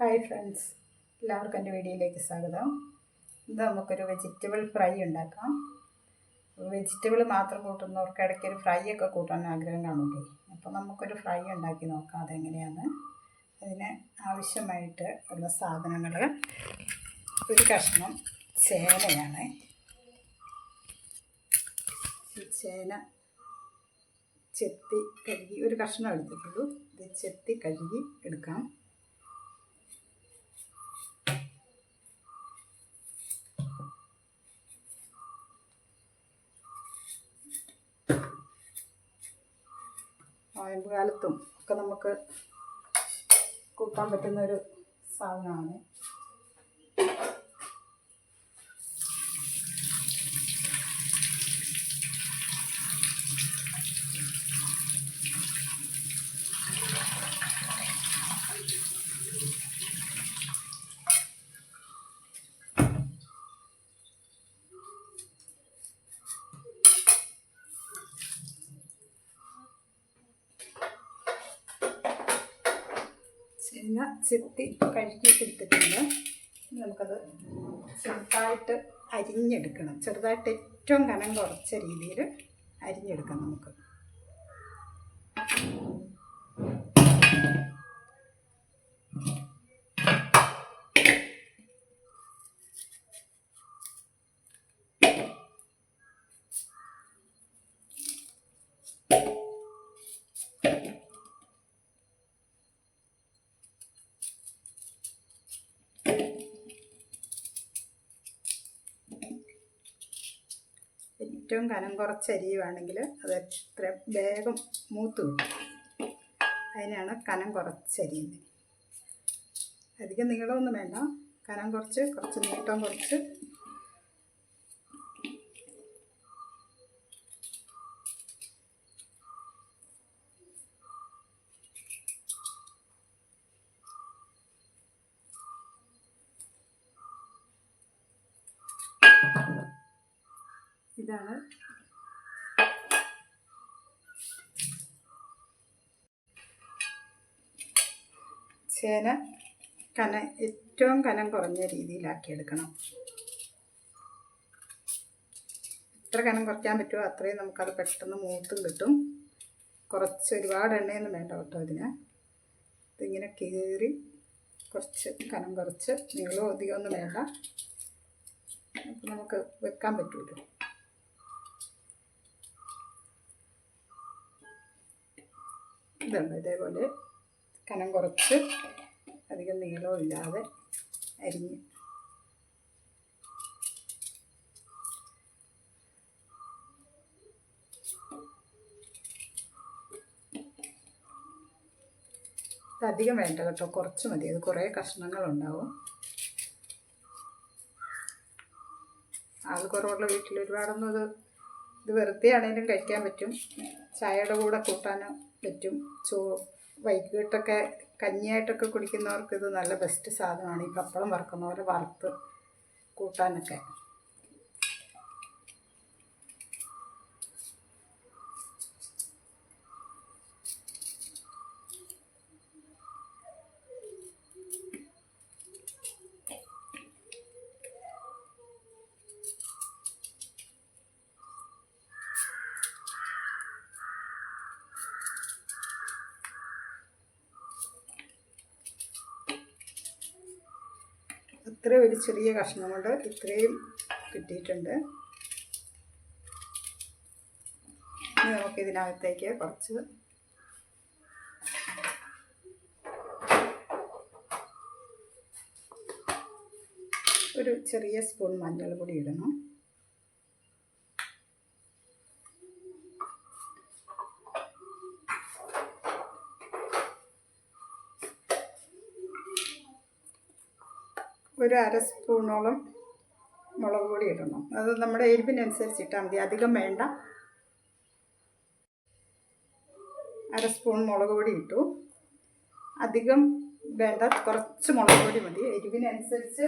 Hi friends, എല്ലാവർക്കും എൻ്റെ വീഡിയോയിലേക്ക് സ്വാഗതം. ഇത് നമുക്കൊരു വെജിറ്റബിൾ ഫ്രൈ ഉണ്ടാക്കാം. വെജിറ്റബിൾ മാത്രം കൂട്ടുന്നവർക്ക് ഇടയ്ക്കൊരു ഫ്രൈ ഒക്കെ കൂട്ടാൻ ആഗ്രഹം കാണില്ലേ? അപ്പോൾ നമുക്കൊരു ഫ്രൈ ഉണ്ടാക്കി നോക്കാം അതെങ്ങനെയാണ്. അതിന് ആവശ്യമായിട്ട് ഉള്ള സാധനങ്ങൾ ഒരു കഷ്ണം ചേനയാണ്. ഈ ചേന ചെത്തി കഴുകി ഒരു കഷ്ണം എടുത്തിട്ടുള്ളൂ. ഇത് ചെത്തി കഴുകി എടുക്കാം. നോയമ്പ് കാലത്തും ഒക്കെ നമുക്ക് കൂട്ടാൻ പറ്റുന്നൊരു സാധനമാണ്. ചേന ചെത്തി കഴുകി എടുത്തിട്ടുണ്ട്. നമുക്കത് ചെറുതായിട്ട് അരിഞ്ഞെടുക്കണം. ചെറുതായിട്ട് ഏറ്റവും കനം കുറച്ച രീതിയിൽ അരിഞ്ഞെടുക്കാം. നമുക്ക് ഏറ്റവും കനം കുറച്ച് അരിയുവാണെങ്കിൽ അത് എത്ര വേഗം മൂത്ത് കിട്ടും. അതിനാണ് കനം കുറച്ചരിയുന്നത്. അധികം നീളമൊന്നും വേണ്ട, കനം കുറച്ച് നീട്ടം കുറച്ച്. ഇതാണ് ചേന. ഏറ്റവും കനം കുറഞ്ഞ രീതിയിലാക്കിയെടുക്കണം. എത്ര കനം കുറയ്ക്കാൻ പറ്റുമോ അത്രയും നമുക്കത് പെട്ടെന്ന് മൂത്തും കിട്ടും. ഒരുപാട് എണ്ണയൊന്നും വേണ്ട കേട്ടോ അതിന്. ഇതിങ്ങനെ കീറി കുറച്ച് കനം കുറച്ച്, നീളവും അധികമൊന്നും വേണ്ട, അപ്പം നമുക്ക് വെക്കാൻ പറ്റുമല്ലോ. ഇതുണ്ട്, ഇതേപോലെ കനം കുറച്ച് അധികം നീളവും ഇല്ലാതെ അരിഞ്ഞ് അധികം വേണ്ട കേട്ടോ, കുറച്ച് മതി. അത് കുറേ കഷ്ണങ്ങളുണ്ടാവും. ആൾ കുറവുള്ള വീട്ടിൽ ഒരുപാടൊന്നും ഇത് വെറുതെ ആണെങ്കിലും കഴിക്കാൻ പറ്റും. ചായയുടെ കൂടെ കൂട്ടാനും പറ്റും. വൈകിട്ടൊക്കെ കഞ്ഞിയായിട്ടൊക്കെ കുടിക്കുന്നവർക്ക് ഇത് നല്ല ബെസ്റ്റ് സാധനമാണ്. ഈ പപ്പടം വറുക്കുന്നവരെ വറുത്ത് കൂട്ടാനൊക്കെ. ഇത്ര ഒരു ചെറിയ കഷ്ണം കൊണ്ട് ഇത്രയും കിട്ടിയിട്ടുണ്ട്. ഇനി നമുക്കിതിനകത്തേക്ക് കുറച്ച് ഒരു ചെറിയ സ്പൂൺ മഞ്ഞൾ പൊടി ഇടണം. ഒരു അര സ്പൂണോളം മുളക് പൊടി ഇടണം. അത് നമ്മുടെ എരിവിനനുസരിച്ച് ഇട്ടാൽ മതി, അധികം വേണ്ട. അര സ്പൂൺ മുളക് പൊടി ഇട്ടു. അധികം വേണ്ട, കുറച്ച് മുളക് പൊടി മതി. എരിവിനനുസരിച്ച്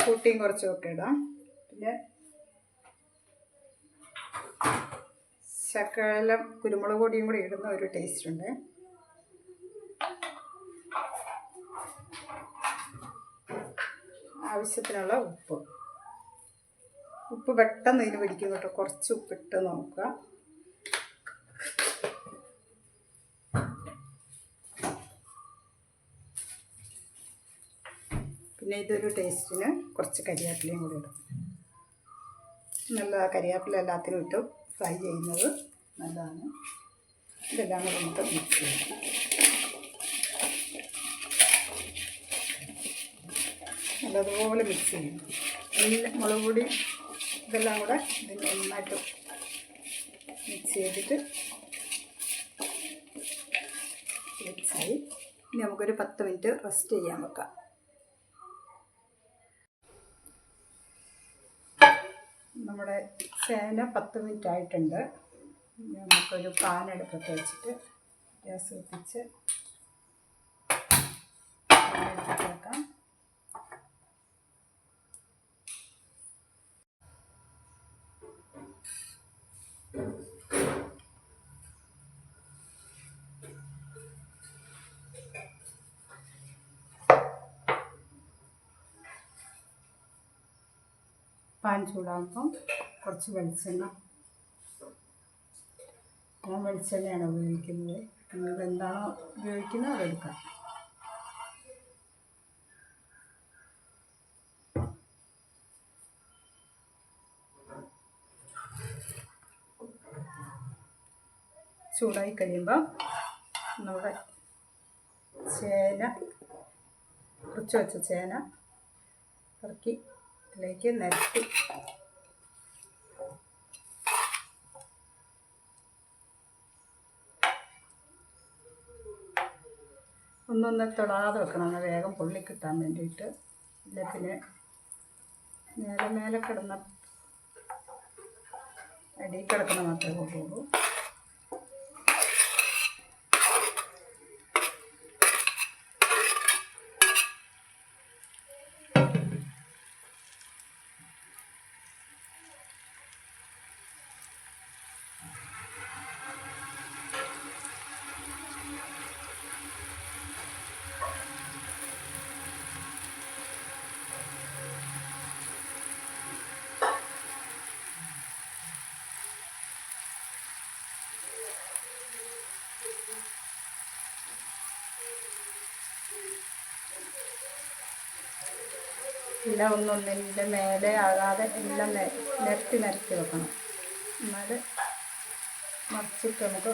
കൂട്ടിയും കുറച്ചും ഒക്കെ ഇടാം. പിന്നെ ശകലം കുരുമുളക് പൊടിയും കൂടി ഇടുന്ന ഒരു ടേസ്റ്റ് ഉണ്ട്. ആവശ്യത്തിനുള്ള ഉപ്പ് പെട്ടെന്ന് ഇതിന് പിടിക്കും കേട്ടോ. കുറച്ച് ഉപ്പിട്ട് നോക്കുക. പിന്നെ ഇതൊരു ടേസ്റ്റിന് കുറച്ച് കരിവേപ്പിലയും കൂടി ഇടും. നല്ല കരിവേപ്പില എല്ലാത്തിനും ഇട്ട് ഫ്രൈ ചെയ്യുന്നത് നല്ലതാണ്. ഇതെല്ലാം കൂടി നമുക്ക് മിക്സ് ചെയ്യാം. നല്ലതുപോലെ മിക്സ് ചെയ്യും. എല്ലാം മുളക് പൊടി ഇതെല്ലാം കൂടെ ഇതിന് നന്നായിട്ട് മിക്സ് ചെയ്തിട്ട് മിക്സായി. ഇനി നമുക്കൊരു 10 മിനിറ്റ് റെസ്റ്റ് ചെയ്യാൻ വെക്കാം. നമ്മുടെ ചേന 10 മിനിറ്റ് ആയിട്ടുണ്ട്. നമുക്കൊരു പാൻ അടുപ്പത്ത് വെച്ചിട്ട് ഗ്യാസ് കത്തിച്ച് വെക്കാം. പാൻ ചൂടാകുമ്പം കുറച്ച് വെളിച്ചെണ്ണ, ഞാൻ വെളിച്ചെണ്ണയാണ് ഉപയോഗിക്കുന്നത്. നിങ്ങൾ എന്താണോ ഉപയോഗിക്കുന്നത് അതെടുക്കാം. ചൂടായി കഴിയുമ്പോൾ നമ്മുടെ ചേന, കുറച്ച് വെച്ച ചേന ഇറക്കി ഇതിലേക്ക് നിരത്തി ഒന്നൊന്ന് തൊടാതെ വെക്കണം. വേഗം പൊള്ളി കിട്ടാൻ വേണ്ടിയിട്ട്. ഇല്ല പിന്നെ മേലെ കിടന്ന അടിയിൽ കിടക്കുന്ന മാത്രമേ കൊണ്ടുള്ളൂ. എല്ലാം ഒന്നൊന്നിൻ്റെ മേലെ ആകാതെ എല്ലാം നിരത്തി വെക്കണം. എന്നാൽ മറിച്ചിട്ട് നമുക്ക്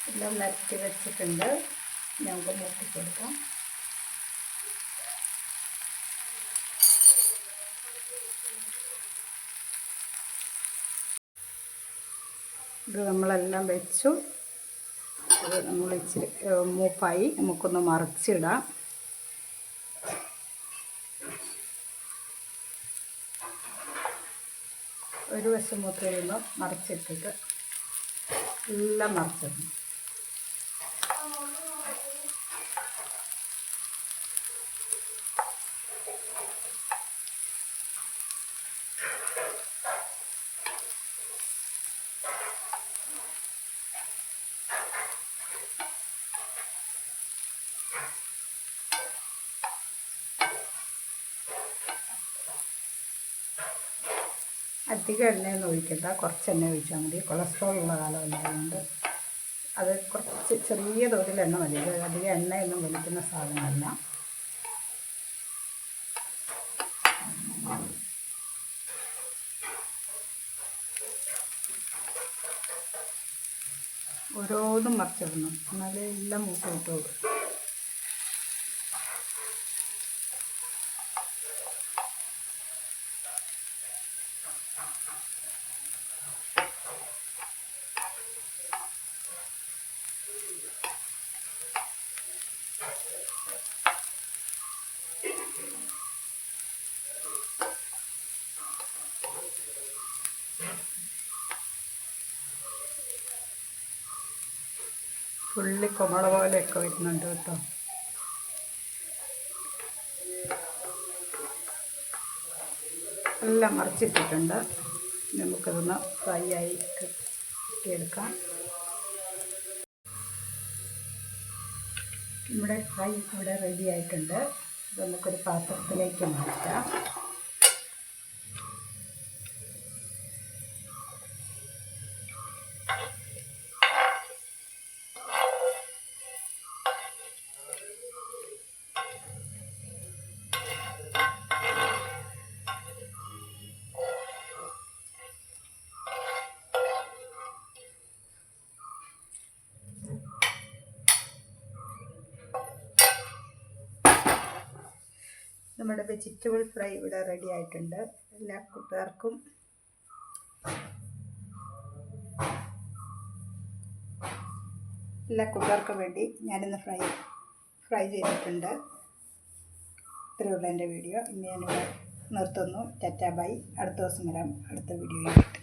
എല്ലാം നിരത്തി വെച്ചിട്ടുണ്ട്. നമുക്ക് മൂട്ടി കൊടുക്കാം. ഇത് നമ്മളെല്ലാം വെച്ചു. അത് നമ്മൾ ഇച്ചിരി മൂപ്പായി. നമുക്കൊന്ന് മറിച്ചിടാം. ഒരു വശം മൂത്ത് കഴിയുമ്പോൾ മറിച്ചിട്ടിട്ട് എല്ലാം മറിച്ചിടണം. അധികം എണ്ണയൊന്നും ഒഴിക്കണ്ട, കുറച്ച് എണ്ണ ഒഴിച്ചാൽ മതി. കൊളസ്ട്രോൾ ഉള്ള കാലമല്ലായതുകൊണ്ട് അത് കുറച്ച് ചെറിയ തോതിൽ എണ്ണ മതി. അധികം എണ്ണയൊന്നും വലിക്കുന്ന സാധനമല്ല. ഓരോന്നും മറിച്ചിടണം, എന്നാലേ എല്ലാം മൂത്ത് കിട്ടുള്ളൂ. പുള്ളി കുമള പോലെയൊക്കെ വരുന്നുണ്ട് കേട്ടോ. എല്ലാം മറിച്ചിട്ടിട്ടുണ്ട്. നമുക്കതൊന്ന് ഫ്രൈ ആയി കിട്ടിയെടുക്കാം. നമ്മുടെ ഫ്രൈ ഇവിടെ റെഡി ആയിട്ടുണ്ട്. നമുക്കൊരു പാത്രത്തിലേക്ക് മാറ്റാം. നമ്മുടെ വെജിറ്റബിൾ ഫ്രൈ ഇവിടെ റെഡി ആയിട്ടുണ്ട്. എല്ലാ കൂട്ടുകാർക്കും വേണ്ടി ഞാനിന്ന് ഫ്രൈ ചെയ്തിട്ടുണ്ട്. ഇത്രയുള്ള എൻ്റെ വീഡിയോ. ഇന്ന് ഞാനിവിടെ നിർത്തുന്നു. Tata bye. അടുത്ത ദിവസം വരാം അടുത്ത വീഡിയോയിൽ.